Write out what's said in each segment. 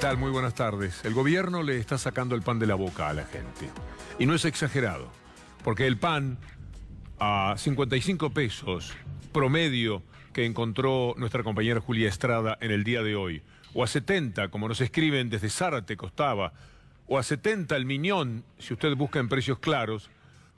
tal? Muy buenas tardes. El gobierno le está sacando el pan de la boca a la gente. Y no es exagerado, porque el pan a 55 pesos promedio que encontró nuestra compañera Julia Estrada en el día de hoy, o a 70, como nos escriben desde Zárate costaba, o a 70 el miñón, si usted busca en precios claros,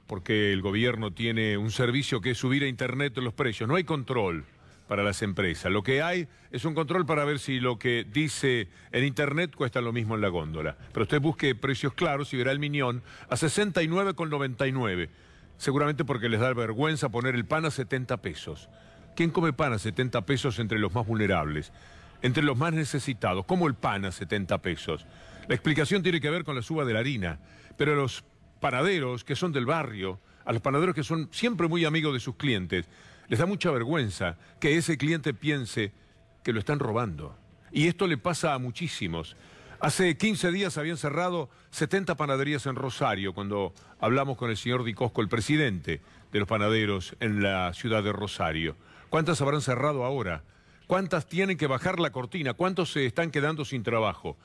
porque el gobierno tiene un servicio que es subir a internet los precios. No hay control para las empresas. Lo que hay es un control para ver si lo que dice en internet cuesta lo mismo en la góndola. Pero usted busque precios claros y verá el miñón a 69,99. Seguramente porque les da vergüenza poner el pan a 70 pesos. ¿Quién come pan a 70 pesos entre los más vulnerables? Entre los más necesitados. ¿Cómo el pan a 70 pesos? La explicación tiene que ver con la suba de la harina. Pero a los panaderos que son del barrio, a los panaderos que son siempre muy amigos de sus clientes, les da mucha vergüenza que ese cliente piense que lo están robando. Y esto le pasa a muchísimos. Hace 15 días habían cerrado 70 panaderías en Rosario, cuando hablamos con el señor Di Cosco, el presidente de los panaderos en la ciudad de Rosario. ¿Cuántas habrán cerrado ahora? ¿Cuántas tienen que bajar la cortina? ¿Cuántos se están quedando sin trabajo?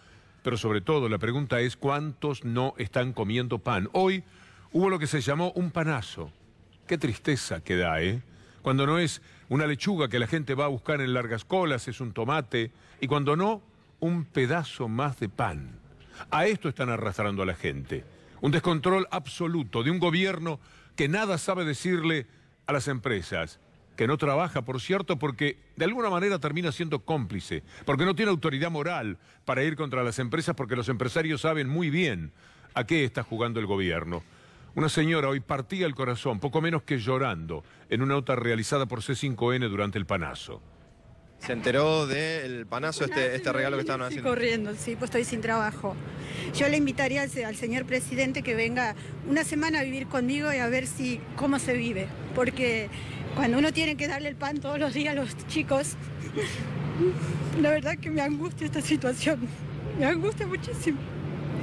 Pero sobre todo la pregunta es ¿cuántos no están comiendo pan? Hoy hubo lo que se llamó un panazo. Qué tristeza que da, ¿eh? Cuando no es una lechuga que la gente va a buscar en largas colas, es un tomate, y cuando no, un pedazo más de pan. A esto están arrastrando a la gente. Un descontrol absoluto de un gobierno que nada sabe decirle a las empresas, que no trabaja, por cierto, porque de alguna manera termina siendo cómplice, porque no tiene autoridad moral para ir contra las empresas, porque los empresarios saben muy bien a qué está jugando el gobierno. Una señora hoy partía el corazón, poco menos que llorando, en una nota realizada por C5N durante el panazo. ¿Se enteró del panazo, este regalo que estaban haciendo? Estoy corriendo, sí, pues estoy sin trabajo. Yo le invitaría al señor presidente que venga una semana a vivir conmigo y a ver cómo se vive. Porque cuando uno tiene que darle el pan todos los días a los chicos, la verdad que me angustia esta situación. Me angustia muchísimo.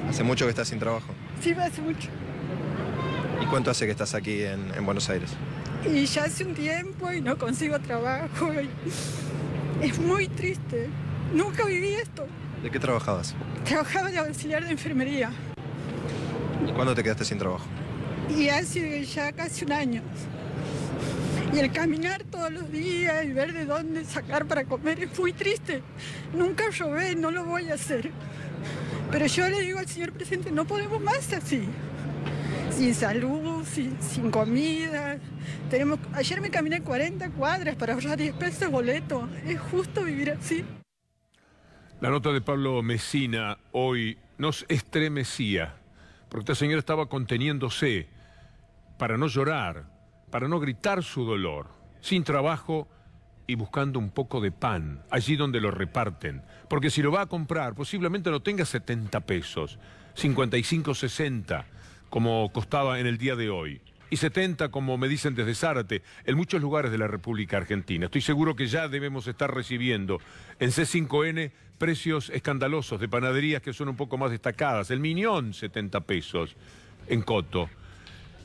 ¿Hace mucho que estás sin trabajo? Sí, hace mucho. ¿Y cuánto hace que estás aquí en Buenos Aires? Y ya hace un tiempo y no consigo trabajo. Es muy triste. Nunca viví esto. ¿De qué trabajabas? Trabajaba de auxiliar de enfermería. ¿Y cuándo te quedaste sin trabajo? Y hace ya casi un año. Y el caminar todos los días y ver de dónde sacar para comer es muy triste. Nunca robé, no lo voy a hacer. Pero yo le digo al señor presidente, no podemos más así. Sin salud, sin comida. Ayer me caminé 40 cuadras para ahorrar 10 pesos de boleto. ¿Es justo vivir así? La nota de Pablo Mesina hoy nos estremecía, porque esta señora estaba conteniéndose para no llorar, para no gritar su dolor, sin trabajo y buscando un poco de pan, allí donde lo reparten. Porque si lo va a comprar, posiblemente no tenga 70 pesos, 55, 60, como costaba en el día de hoy. Y 70, como me dicen desde Zárate, en muchos lugares de la República Argentina. Estoy seguro que ya debemos estar recibiendo en C5N precios escandalosos de panaderías que son un poco más destacadas. El miñón, 70 pesos en Coto.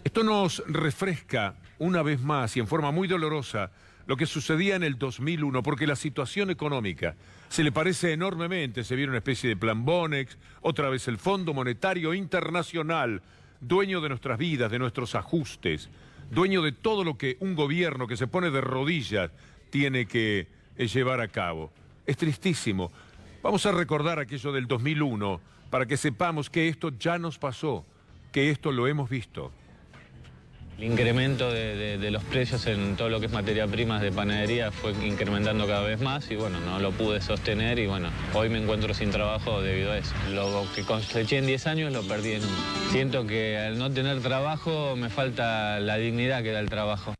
Esto nos refresca una vez más y en forma muy dolorosa lo que sucedía en el 2001, porque la situación económica se le parece enormemente. Se viene una especie de plan Bonex, otra vez el Fondo Monetario Internacional, dueño de nuestras vidas, de nuestros ajustes, dueño de todo lo que un gobierno que se pone de rodillas tiene que llevar a cabo. Es tristísimo. Vamos a recordar aquello del 2001 para que sepamos que esto ya nos pasó, que esto lo hemos visto. El incremento de los precios en todo lo que es materia prima de panadería fue incrementando cada vez más y bueno, no lo pude sostener y bueno, hoy me encuentro sin trabajo debido a eso. Lo que coseché en 10 años lo perdí en 1. Siento que al no tener trabajo me falta la dignidad que da el trabajo.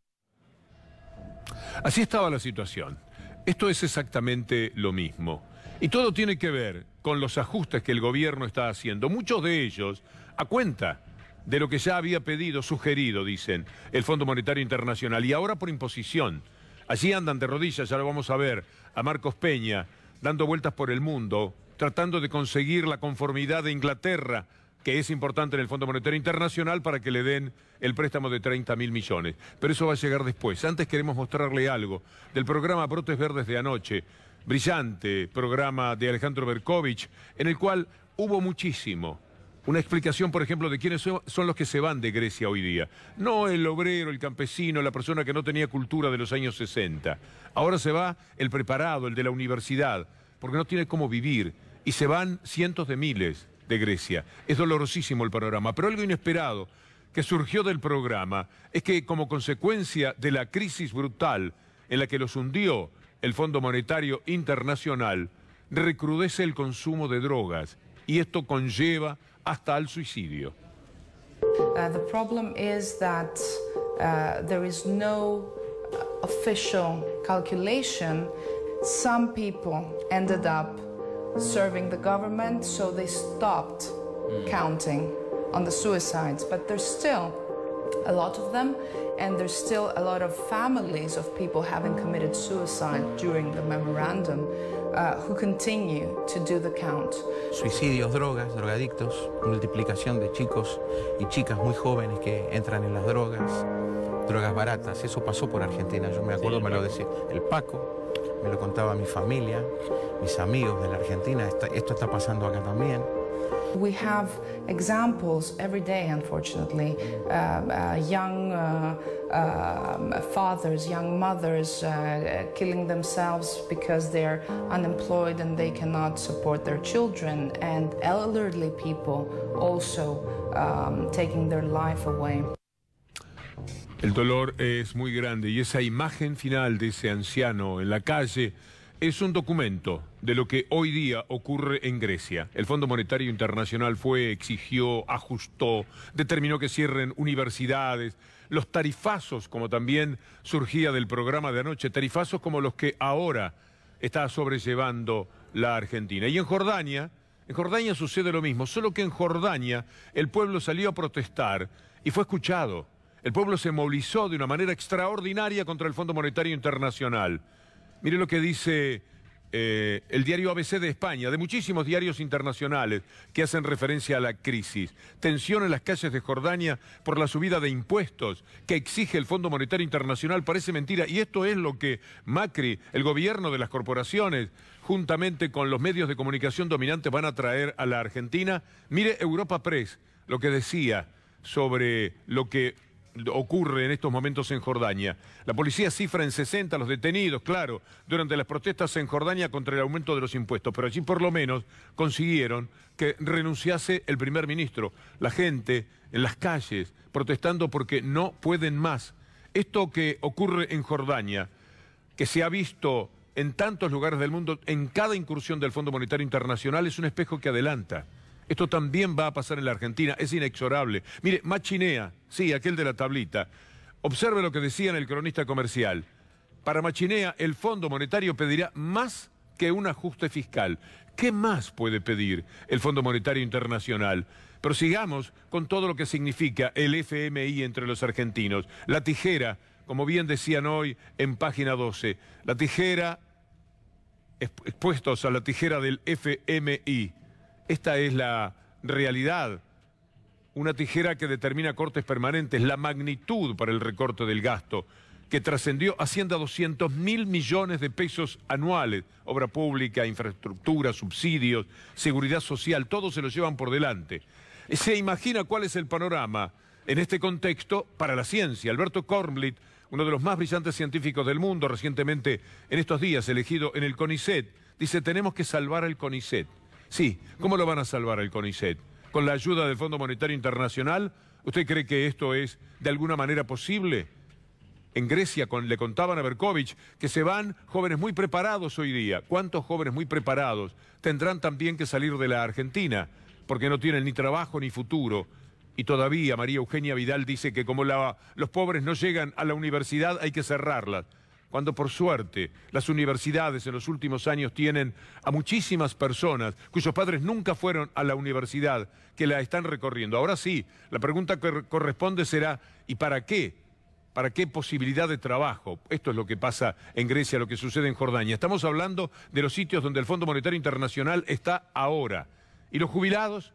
Así estaba la situación. Esto es exactamente lo mismo. Y todo tiene que ver con los ajustes que el gobierno está haciendo, muchos de ellos a cuenta de lo que ya había pedido, sugerido, dicen, el Fondo Monetario Internacional. Y ahora por imposición. Allí andan de rodillas, ya lo vamos a ver, a Marcos Peña, dando vueltas por el mundo, tratando de conseguir la conformidad de Inglaterra, que es importante en el Fondo Monetario Internacional, para que le den el préstamo de 30.000 millones. Pero eso va a llegar después. Antes queremos mostrarle algo del programa Brotes Verdes de anoche, brillante programa de Alejandro Berkovich, en el cual hubo muchísimo. Una explicación, por ejemplo, de quiénes son los que se van de Grecia hoy día. No el obrero, el campesino, la persona que no tenía cultura de los años 60. Ahora se va el preparado, el de la universidad, porque no tiene cómo vivir. Y se van cientos de miles de Grecia. Es dolorosísimo el panorama, pero algo inesperado que surgió del programa es que, como consecuencia de la crisis brutal en la que los hundió el Fondo Monetario Internacional, recrudece el consumo de drogas y esto conlleva hasta al suicidio. The problem is that there is no official calculation. Some people ended up serving the government, so they stopped counting on the suicides, but there's still a lot of them, and there's still a lot of families of people having committed suicide during the memorandum who continue to do the count. Suicidios, drogas, drogadictos, multiplicación de chicos y chicas muy jóvenes que entran en las drogas baratas. Eso pasó por Argentina, yo me acuerdo, me lo decía el Paco, me lo contaba mi familia, mis amigos de la Argentina, esto está pasando acá también. We have examples every day, unfortunately, young fathers, young mothers killing themselves because they're unemployed and they cannot support their children, and elderly people also taking their life away. El dolor es muy grande y esa imagen final de ese anciano en la calle es un documento de lo que hoy día ocurre en Grecia. El Fondo Monetario Internacional exigió, ajustó, determinó que cierren universidades, los tarifazos, como también surgía del programa de anoche, tarifazos como los que ahora está sobrellevando la Argentina. Y en Jordania sucede lo mismo, solo que en Jordania el pueblo salió a protestar y fue escuchado. El pueblo se movilizó de una manera extraordinaria contra el Fondo Monetario Internacional. Mire lo que dice el diario ABC de España, de muchísimos diarios internacionales que hacen referencia a la crisis. Tensión en las calles de Jordania por la subida de impuestos que exige el Fondo Monetario Internacional. Parece mentira, y esto es lo que Macri, el gobierno de las corporaciones, juntamente con los medios de comunicación dominantes, van a traer a la Argentina. Mire Europa Press, lo que decía sobre lo que ocurre en estos momentos en Jordania. La policía cifra en 60 los detenidos, claro, durante las protestas en Jordania contra el aumento de los impuestos, pero allí por lo menos consiguieron que renunciase el primer ministro. La gente en las calles protestando porque no pueden más. Esto que ocurre en Jordania, que se ha visto en tantos lugares del mundo, en cada incursión del Fondo Monetario Internacional, es un espejo que adelanta. Esto también va a pasar en la Argentina, es inexorable. Mire, Machinea, sí, aquel de la tablita. Observe lo que decía en el Cronista Comercial. Para Machinea, el Fondo Monetario pedirá más que un ajuste fiscal. ¿Qué más puede pedir el Fondo Monetario Internacional? Pero sigamos con todo lo que significa el FMI entre los argentinos. La tijera, como bien decían hoy en página 12, la tijera, expuestos a la tijera del FMI. Esta es la realidad, una tijera que determina cortes permanentes, la magnitud para el recorte del gasto, que trascendió, asciende a 200.000 millones de pesos anuales, obra pública, infraestructura, subsidios, seguridad social, todo se lo llevan por delante. ¿Se imagina cuál es el panorama en este contexto para la ciencia? Alberto Kornblit, uno de los más brillantes científicos del mundo, recientemente en estos días elegido en el CONICET, dice: tenemos que salvar al CONICET. Sí, ¿cómo lo van a salvar el CONICET? ¿Con la ayuda del Fondo Monetario Internacional? ¿Usted cree que esto es de alguna manera posible? En Grecia le contaban a Berkovich que se van jóvenes muy preparados hoy día. ¿Cuántos jóvenes muy preparados tendrán también que salir de la Argentina? Porque no tienen ni trabajo ni futuro. Y todavía María Eugenia Vidal dice que como los pobres no llegan a la universidad hay que cerrarlas. Cuando por suerte las universidades en los últimos años tienen a muchísimas personas cuyos padres nunca fueron a la universidad, que la están recorriendo. Ahora sí, la pregunta que corresponde será: ¿y para qué? ¿Para qué posibilidad de trabajo? Esto es lo que pasa en Grecia, lo que sucede en Jordania. Estamos hablando de los sitios donde el Fondo Monetario Internacional está ahora. ¿Y los jubilados?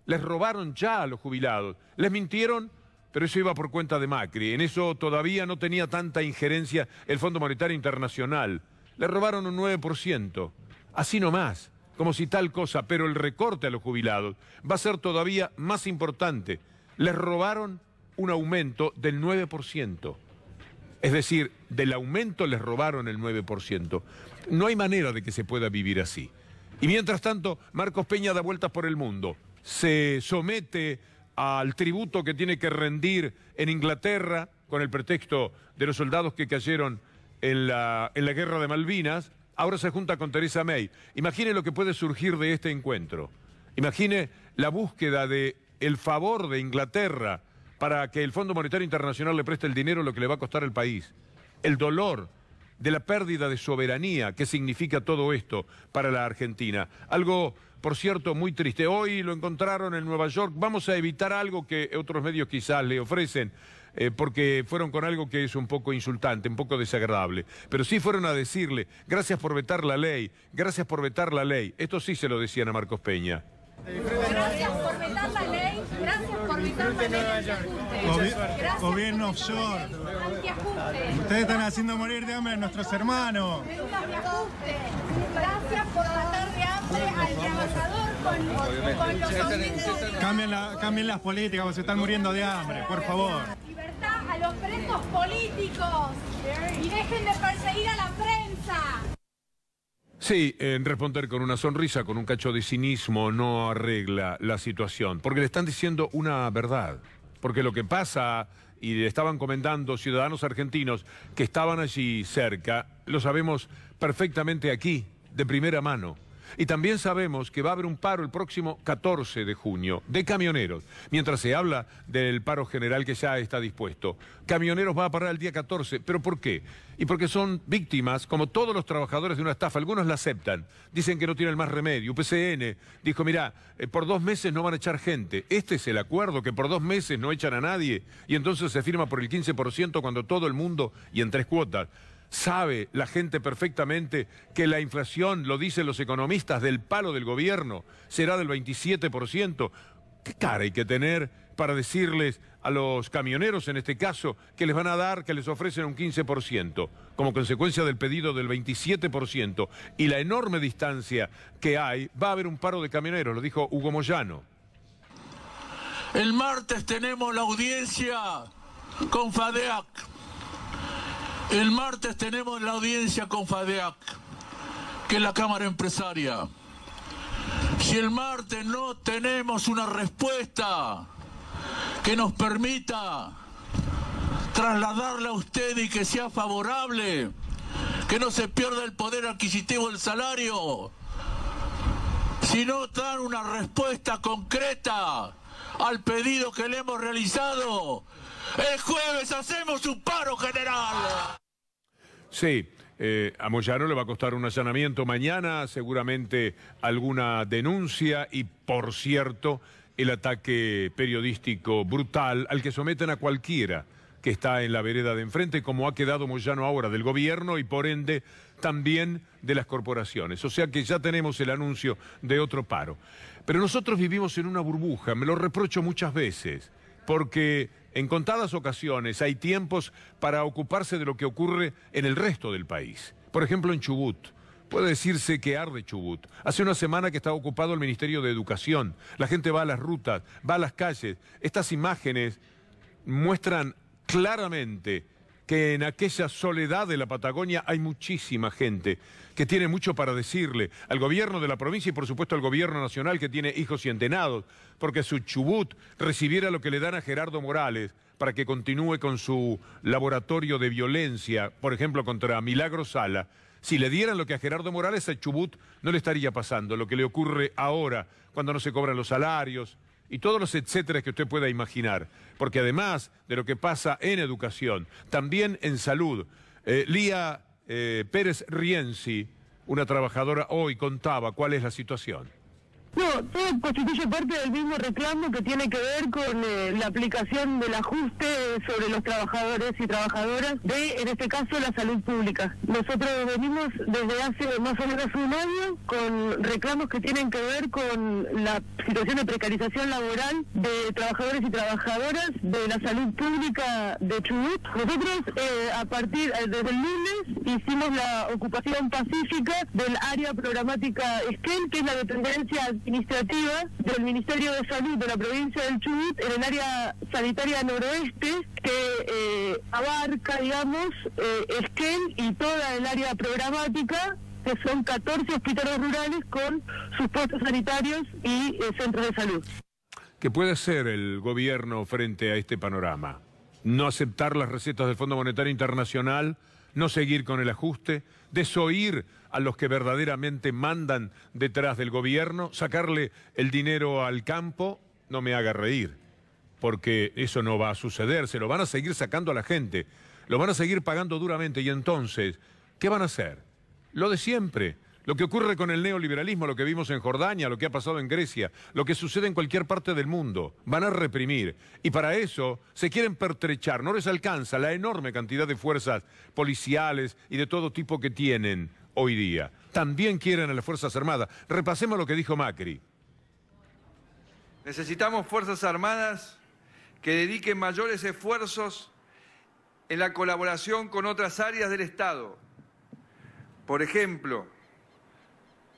Les robaron ya a los jubilados. Les mintieron, pero eso iba por cuenta de Macri. En eso todavía no tenía tanta injerencia el Fondo Monetario Internacional. le robaron un 9%, así nomás, como si tal cosa, pero el recorte a los jubilados va a ser todavía más importante. Les robaron un aumento del 9%. Es decir, del aumento les robaron el 9%. No hay manera de que se pueda vivir así. Y mientras tanto, Marcos Peña da vueltas por el mundo. Se somete al tributo que tiene que rendir en Inglaterra, con el pretexto de los soldados que cayeron en la guerra de Malvinas. Ahora se junta con Theresa May. Imagine lo que puede surgir de este encuentro. Imagine la búsqueda del favor de Inglaterra para que el Fondo Monetario Internacional le preste el dinero, lo que le va a costar al país. El dolor de la pérdida de soberanía que significa todo esto para la Argentina. Algo, por cierto, muy triste. Hoy lo encontraron en Nueva York. Vamos a evitar algo que otros medios quizás le ofrecen, porque fueron con algo que es un poco insultante, un poco desagradable. Pero sí fueron a decirle, gracias por vetar la ley, gracias por vetar la ley. Esto sí se lo decían a Marcos Peña. Gracias por vetar la ley, gracias por vetar la ley. Gobierno offshore. Ustedes están haciendo morir de hambre a nuestros hermanos. Gracias por matar de hambre al trabajador con los aumentos. Cambien las políticas, porque se están muriendo de hambre, por favor. Libertad a los presos políticos y dejen de perseguir a la prensa. Sí, en responder con una sonrisa, con un cacho de cinismo, no arregla la situación, porque le están diciendo una verdad. Porque lo que pasa, y le estaban comentando ciudadanos argentinos que estaban allí cerca, lo sabemos perfectamente aquí, de primera mano. Y también sabemos que va a haber un paro el próximo 14 de junio de camioneros, mientras se habla del paro general que ya está dispuesto. Camioneros va a parar el día 14, ¿pero por qué? Y porque son víctimas, como todos los trabajadores de una estafa. Algunos la aceptan, dicen que no tienen más remedio. UPCN dijo, mirá, por 2 meses no van a echar gente. Este es el acuerdo, que por 2 meses no echan a nadie, y entonces se firma por el 15% cuando todo el mundo, y en 3 cuotas. Sabe la gente perfectamente que la inflación, lo dicen los economistas, del palo del gobierno será del 27%. ¿Qué cara hay que tener para decirles a los camioneros, en este caso, que les van a dar, que les ofrecen un 15%, como consecuencia del pedido del 27%? Y la enorme distancia que hay, va a haber un paro de camioneros, lo dijo Hugo Moyano. El martes tenemos la audiencia con FADEAC. El martes tenemos la audiencia con FADEAC, que es la Cámara Empresaria. Si el martes no tenemos una respuesta que nos permita trasladarla a usted y que sea favorable, que no se pierda el poder adquisitivo del salario, si no dan una respuesta concreta al pedido que le hemos realizado, el jueves hacemos un paro general. Sí, a Moyano le va a costar un allanamiento mañana, seguramente alguna denuncia y, por cierto, el ataque periodístico brutal al que someten a cualquiera que está en la vereda de enfrente, como ha quedado Moyano ahora, del gobierno y, por ende, también de las corporaciones. O sea que ya tenemos el anuncio de otro paro. Pero nosotros vivimos en una burbuja, me lo reprocho muchas veces, porque en contadas ocasiones hay tiempos para ocuparse de lo que ocurre en el resto del país. Por ejemplo, en Chubut. Puede decirse que arde Chubut. Hace una semana que está ocupado el Ministerio de Educación. La gente va a las rutas, va a las calles. Estas imágenes muestran claramente que en aquella soledad de la Patagonia hay muchísima gente que tiene mucho para decirle al gobierno de la provincia y por supuesto al gobierno nacional, que tiene hijos y entenados, porque su Chubut recibiera lo que le dan a Gerardo Morales para que continúe con su laboratorio de violencia, por ejemplo contra Milagro Sala. Si le dieran lo que a Gerardo Morales, a Chubut no le estaría pasando lo que le ocurre ahora, cuando no se cobran los salarios y todos los etcétera que usted pueda imaginar. Porque además de lo que pasa en educación, también en salud. Lía Pérez Rienzi, una trabajadora, hoy contaba cuál es la situación. No, todo constituye parte del mismo reclamo que tiene que ver con la aplicación del ajuste sobre los trabajadores y trabajadoras de, en este caso, la salud pública. Nosotros venimos desde hace más o menos un año con reclamos que tienen que ver con la situación de precarización laboral de trabajadores y trabajadoras de la salud pública de Chubut. Nosotros, desde el lunes, hicimos la ocupación pacífica del área programática Esquel, que es la dependencia administrativa del Ministerio de Salud de la provincia del Chubut, en el área sanitaria noroeste, que abarca, digamos, Esquel y toda el área programática, que son 14 hospitales rurales con sus puestos sanitarios y centros de salud. ¿Qué puede hacer el gobierno frente a este panorama? ¿No aceptar las recetas del Fondo Monetario Internacional? ¿No seguir con el ajuste? ¿Desoír a los que verdaderamente mandan detrás del gobierno? ¿Sacarle el dinero al campo? No me haga reír, porque eso no va a suceder. Se lo van a seguir sacando a la gente, lo van a seguir pagando duramente. Y entonces, ¿qué van a hacer? Lo de siempre. Lo que ocurre con el neoliberalismo, lo que vimos en Jordania, lo que ha pasado en Grecia, lo que sucede en cualquier parte del mundo. Van a reprimir. Y para eso se quieren pertrechar. No les alcanza la enorme cantidad de fuerzas policiales y de todo tipo que tienen hoy día. También quieren a las Fuerzas Armadas. Repasemos lo que dijo Macri. Necesitamos Fuerzas Armadas que dediquen mayores esfuerzos en la colaboración con otras áreas del Estado. Por ejemplo,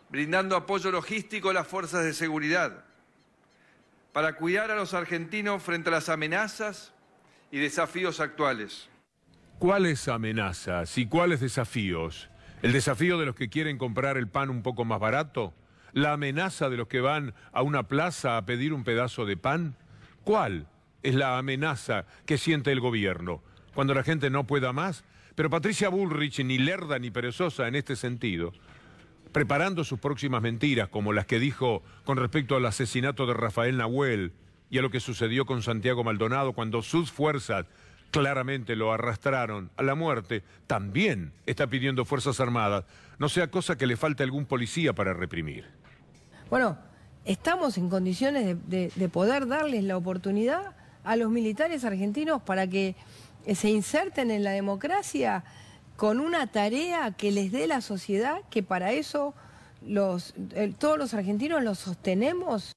brindando apoyo logístico a las fuerzas de seguridad, para cuidar a los argentinos frente a las amenazas y desafíos actuales. ¿Cuáles amenazas y cuáles desafíos? ¿El desafío de los que quieren comprar el pan un poco más barato? ¿La amenaza de los que van a una plaza a pedir un pedazo de pan? ¿Cuál es la amenaza que siente el gobierno? ¿Cuando la gente no pueda más? Pero Patricia Bullrich, ni lerda ni perezosa en este sentido, preparando sus próximas mentiras, como las que dijo con respecto al asesinato de Rafael Nahuel y a lo que sucedió con Santiago Maldonado cuando sus fuerzas claramente lo arrastraron a la muerte, también está pidiendo Fuerzas Armadas, no sea cosa que le falte algún policía para reprimir. Bueno, estamos en condiciones de poder darles la oportunidad a los militares argentinos para que se inserten en la democracia con una tarea que les dé la sociedad, que para eso todos los argentinos los sostenemos.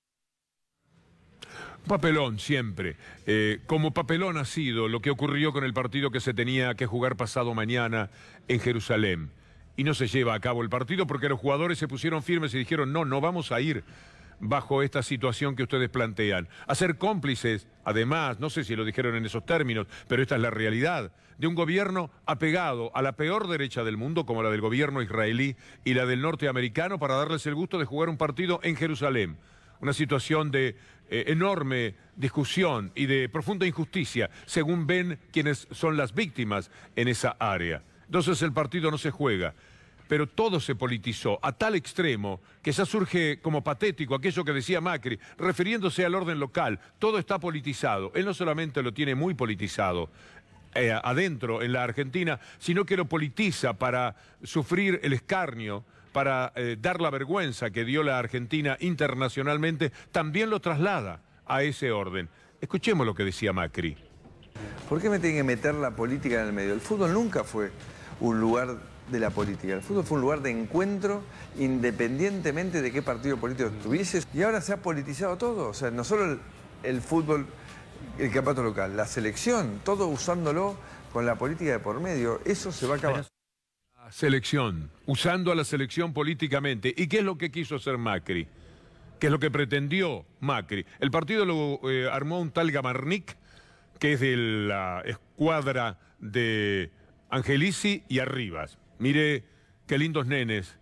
Papelón siempre. Como papelón ha sido lo que ocurrió con el partido que se tenía que jugar pasado mañana en Jerusalén. Y no se lleva a cabo el partido porque los jugadores se pusieron firmes y dijeron no vamos a ir bajo esta situación que ustedes plantean. A ser cómplices, además, no sé si lo dijeron en esos términos, pero esta es la realidad, de un gobierno apegado a la peor derecha del mundo, como la del gobierno israelí y la del norteamericano, para darles el gusto de jugar un partido en Jerusalén. Una situación de enorme discusión y de profunda injusticia, según ven quienes son las víctimas en esa área. Entonces el partido no se juega. Pero todo se politizó a tal extremo que ya surge como patético aquello que decía Macri, refiriéndose al orden local. Todo está politizado. Él no solamente lo tiene muy politizado adentro en la Argentina, sino que lo politiza para sufrir el escarnio, para dar la vergüenza que dio la Argentina internacionalmente, también lo traslada a ese orden. Escuchemos lo que decía Macri. ¿Por qué me tienen que meter la política en el medio? El fútbol nunca fue un lugar de la política. El fútbol fue un lugar de encuentro independientemente de qué partido político estuvieses. Y ahora se ha politizado todo. O sea, no solo el fútbol, el campeonato local, la selección, todo usándolo con la política de por medio. Eso se va a acabar. Selección, usando a la selección políticamente. ¿Y qué es lo que quiso hacer Macri? ¿Qué es lo que pretendió Macri? El partido lo armó un tal Gamarnik, que es de la escuadra de Angelici y Arribas. Mire qué lindos nenes,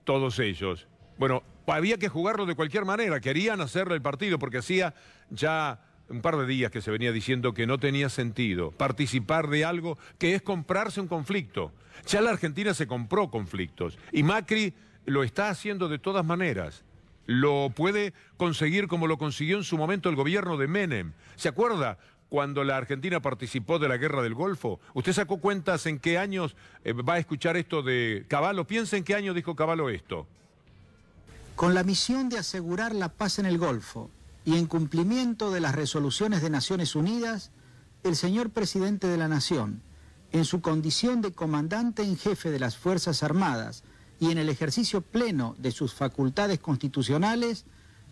todos ellos. Bueno, había que jugarlo de cualquier manera, querían hacerle el partido porque hacía ya un par de días que se venía diciendo que no tenía sentido participar de algo que es comprarse un conflicto. Ya la Argentina se compró conflictos y Macri lo está haciendo de todas maneras. Lo puede conseguir como lo consiguió en su momento el gobierno de Menem. ¿Se acuerda cuando la Argentina participó de la Guerra del Golfo? ¿Usted sacó cuentas en qué años va a escuchar esto de Cavallo? Piensa en qué año dijo Cavallo esto. Con la misión de asegurar la paz en el Golfo y en cumplimiento de las resoluciones de Naciones Unidas, el señor Presidente de la Nación, en su condición de comandante en jefe de las Fuerzas Armadas y en el ejercicio pleno de sus facultades constitucionales,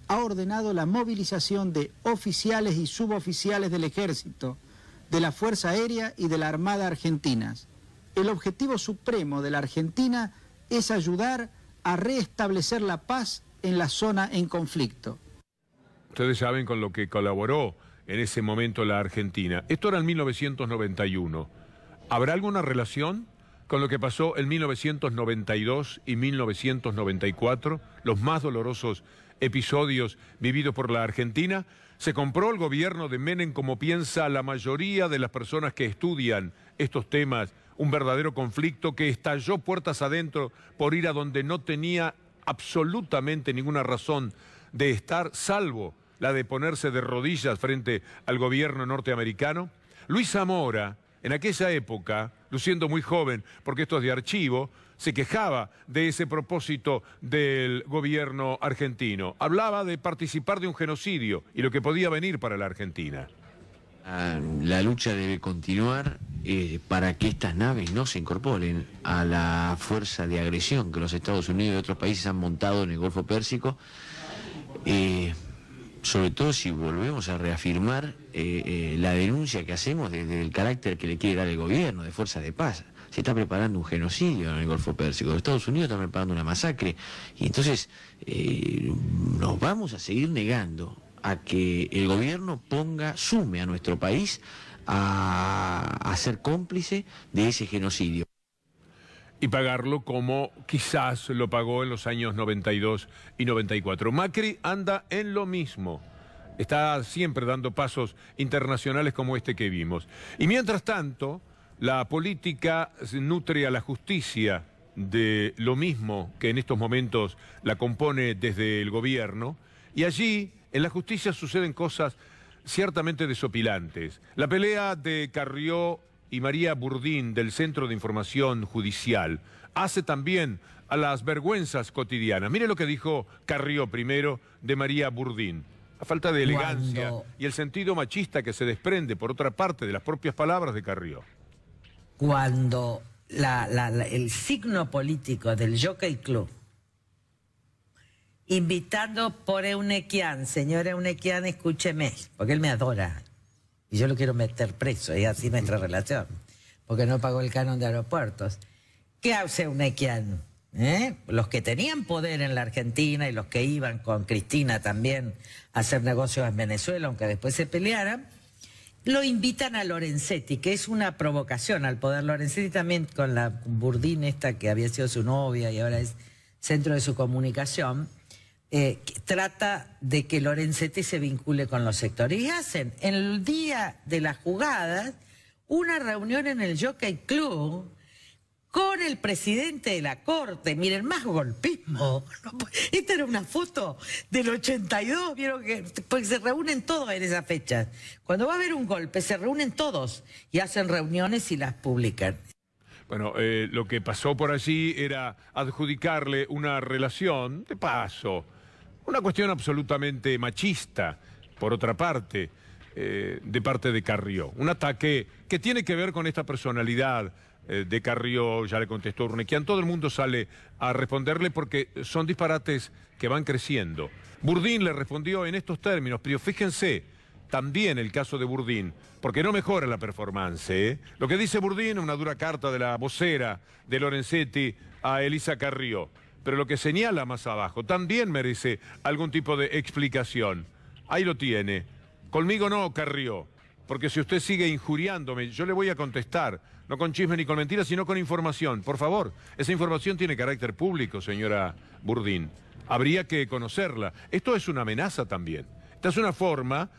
ha ordenado la movilización de oficiales y suboficiales del Ejército, de la Fuerza Aérea y de la Armada Argentinas. El objetivo supremo de la Argentina es ayudar a restablecer la paz en la zona en conflicto. Ustedes saben con lo que colaboró en ese momento la Argentina. Esto era en 1991. ¿Habrá alguna relación con lo que pasó en 1992 y 1994, los más dolorosos episodios vividos por la Argentina? ¿Se compró el gobierno de Menem, como piensa la mayoría de las personas que estudian estos temas, un verdadero conflicto que estalló puertas adentro por ir a donde no tenía absolutamente ninguna razón de estar, salvo la de ponerse de rodillas frente al gobierno norteamericano? Luis Zamora, en aquella época, luciendo muy joven, porque esto es de archivo, se quejaba de ese propósito del gobierno argentino. Hablaba de participar de un genocidio y lo que podía venir para la Argentina. La lucha debe continuar para que estas naves no se incorporen a la fuerza de agresión que los Estados Unidos y otros países han montado en el Golfo Pérsico, sobre todo si volvemos a reafirmar la denuncia que hacemos del carácter que le quiere dar el gobierno de fuerza de paz. Se está preparando un genocidio en el Golfo Pérsico, los Estados Unidos están preparando una masacre, y entonces nos vamos a seguir negando a que el gobierno sume a nuestro país a ser cómplice de ese genocidio. Y pagarlo como quizás lo pagó en los años 92 y 94. Macri anda en lo mismo. Está siempre dando pasos internacionales como este que vimos. Y mientras tanto, la política nutre a la justicia de lo mismo que en estos momentos la compone desde el gobierno. Y allí, en la justicia, suceden cosas ciertamente desopilantes. La pelea de Carrió y María Burdín del Centro de Información Judicial hace también a las vergüenzas cotidianas. Mire lo que dijo Carrió primero de María Burdín. La falta de elegancia y el sentido machista que se desprende, por otra parte, de las propias palabras de Carrió. Cuando el signo político del Jockey Club, invitado por Eunequian, señor Eunequian, escúcheme, porque él me adora. Y yo lo quiero meter preso, y así nuestra relación, porque no pagó el canon de aeropuertos. ¿Qué hace Eunequian? Los que tenían poder en la Argentina y los que iban con Cristina también a hacer negocios en Venezuela, aunque después se pelearan, lo invitan a Lorenzetti, que es una provocación al poder. Lorenzetti también con la Burdín esta que había sido su novia y ahora es centro de su comunicación, trata de que Lorenzetti se vincule con los sectores. Y hacen, en el día de las jugadas, una reunión en el Jockey Club con el presidente de la Corte. Miren, más golpismo. Esta era una foto del 82, vieron que porque se reúnen todos en esa fecha. Cuando va a haber un golpe, se reúnen todos y hacen reuniones y las publican. Bueno, lo que pasó por allí era adjudicarle una relación de paso, una cuestión absolutamente machista, por otra parte, de parte de Carrió. Un ataque que tiene que ver con esta personalidad de Carrió. Ya le contestó Eunequian. Todo el mundo sale a responderle porque son disparates que van creciendo. Burdín le respondió en estos términos, pero fíjense, también el caso de Burdín, porque no mejora la performance. Lo que dice Burdín, una dura carta de la vocera de Lorenzetti a Elisa Carrió, pero lo que señala más abajo también merece algún tipo de explicación. Ahí lo tiene. Conmigo no, Carrió, porque si usted sigue injuriándome, yo le voy a contestar, no con chisme ni con mentiras, sino con información. Por favor, esa información tiene carácter público, señora Burdín. Habría que conocerla. Esto es una amenaza también. Esta es una forma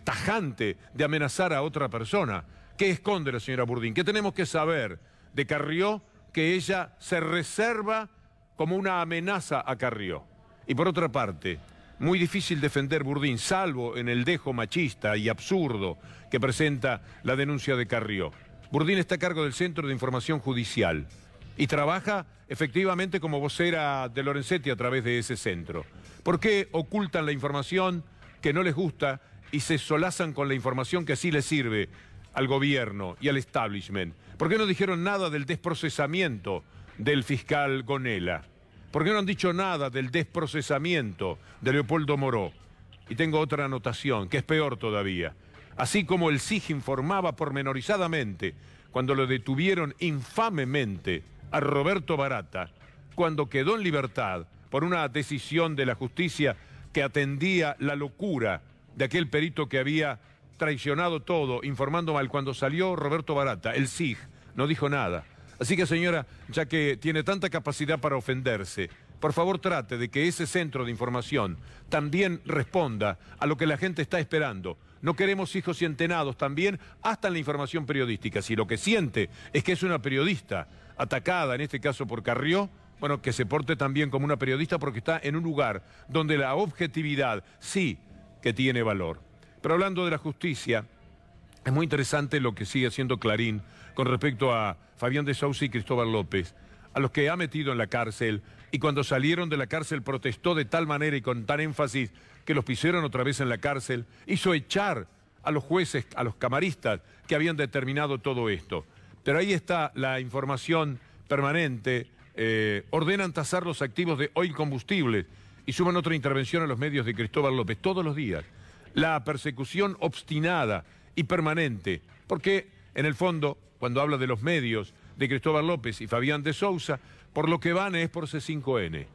tajante de amenazar a otra persona. ¿Qué esconde la señora Burdín? ¿Qué tenemos que saber de Carrió que ella se reserva como una amenaza a Carrió? Y por otra parte, muy difícil defender Burdín, salvo en el dejo machista y absurdo que presenta la denuncia de Carrió. Burdín está a cargo del Centro de Información Judicial y trabaja efectivamente como vocera de Lorenzetti a través de ese centro. ¿Por qué ocultan la información que no les gusta y se solazan con la información que así les sirve al gobierno y al establishment? ¿Por qué no dijeron nada del desprocesamiento del fiscal Gonella? ¿Por qué no han dicho nada del desprocesamiento de Leopoldo Moró? Y tengo otra anotación, que es peor todavía. Así como el SIG informaba pormenorizadamente cuando lo detuvieron infamemente a Roberto Barata, cuando quedó en libertad por una decisión de la justicia que atendía la locura de aquel perito que había traicionado todo, informando mal. Cuando salió Roberto Barata, el SIG no dijo nada. Así que, señora, ya que tiene tanta capacidad para ofenderse, por favor trate de que ese centro de información también responda a lo que la gente está esperando. No queremos hijos cientenados también, hasta en la información periodística. Si lo que siente es que es una periodista atacada, en este caso por Carrió, bueno, que se porte también como una periodista porque está en un lugar donde la objetividad sí que tiene valor. Pero hablando de la justicia, es muy interesante lo que sigue haciendo Clarín con respecto a Fabián de Sousa y Cristóbal López, a los que ha metido en la cárcel, y cuando salieron de la cárcel protestó de tal manera y con tan énfasis que los pusieron otra vez en la cárcel, hizo echar a los jueces, a los camaristas que habían determinado todo esto. Pero ahí está la información permanente. Ordenan tasar los activos de Oil Combustibles y suman otra intervención a los medios de Cristóbal López todos los días. La persecución obstinada y permanente, porque en el fondo, cuando habla de los medios de Cristóbal López y Fabián de Sousa, por lo que van es por C5N.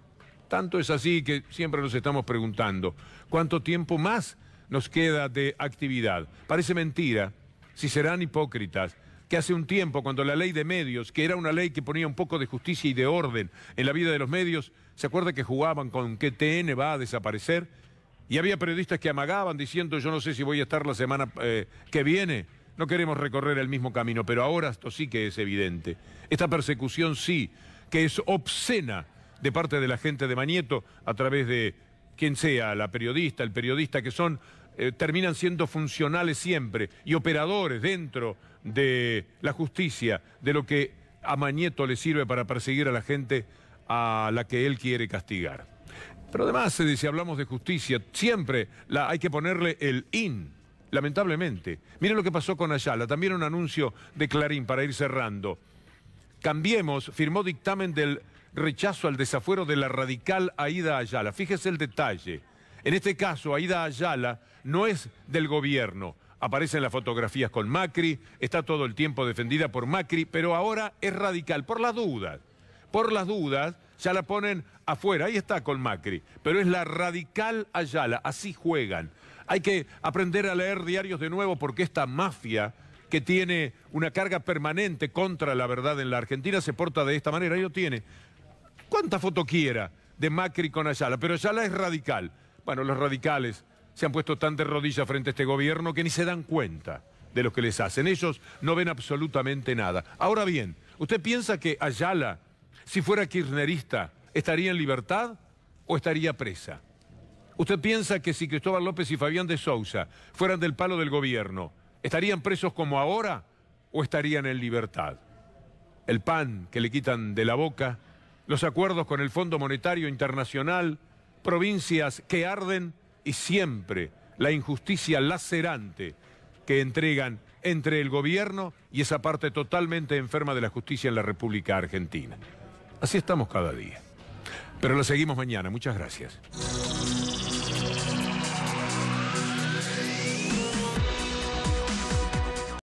Tanto es así que siempre nos estamos preguntando, ¿cuánto tiempo más nos queda de actividad? Parece mentira, si serán hipócritas, que hace un tiempo, cuando la ley de medios, que era una ley que ponía un poco de justicia y de orden en la vida de los medios, ¿se acuerda que jugaban con que TN va a desaparecer? Y había periodistas que amagaban diciendo, yo no sé si voy a estar la semana que viene. No queremos recorrer el mismo camino, pero ahora esto sí que es evidente. Esta persecución sí, que es obscena de parte de la gente de Mañeto, a través de quien sea, la periodista, el periodista, que son, terminan siendo funcionales siempre y operadores dentro de la justicia, de lo que a Mañeto le sirve para perseguir a la gente a la que él quiere castigar. Pero además, si hablamos de justicia, siempre hay que ponerle el IN, lamentablemente. Mire lo que pasó con Ayala, también un anuncio de Clarín para ir cerrando. Cambiemos firmó dictamen del rechazo al desafuero de la radical Aída Ayala. Fíjese el detalle. En este caso, Aída Ayala no es del gobierno. Aparece en las fotografías con Macri, está todo el tiempo defendida por Macri, pero ahora es radical, por las dudas. Por las dudas, ya la ponen afuera, ahí está con Macri, pero es la radical Ayala, así juegan. Hay que aprender a leer diarios de nuevo porque esta mafia que tiene una carga permanente contra la verdad en la Argentina se porta de esta manera, ahí lo tiene. ¿Cuánta foto quiera de Macri con Ayala? Pero Ayala es radical. Bueno, los radicales se han puesto tan de rodillas frente a este gobierno que ni se dan cuenta de lo que les hacen. Ellos no ven absolutamente nada. Ahora bien, ¿usted piensa que Ayala, si fuera kirchnerista, estaría en libertad o estaría presa? ¿Usted piensa que si Cristóbal López y Fabián de Sousa fueran del palo del gobierno, estarían presos como ahora o estarían en libertad? El pan que le quitan de la boca, los acuerdos con el Fondo Monetario Internacional, provincias que arden y siempre la injusticia lacerante que entregan entre el gobierno y esa parte totalmente enferma de la justicia en la República Argentina. Así estamos cada día. Pero lo seguimos mañana. Muchas gracias.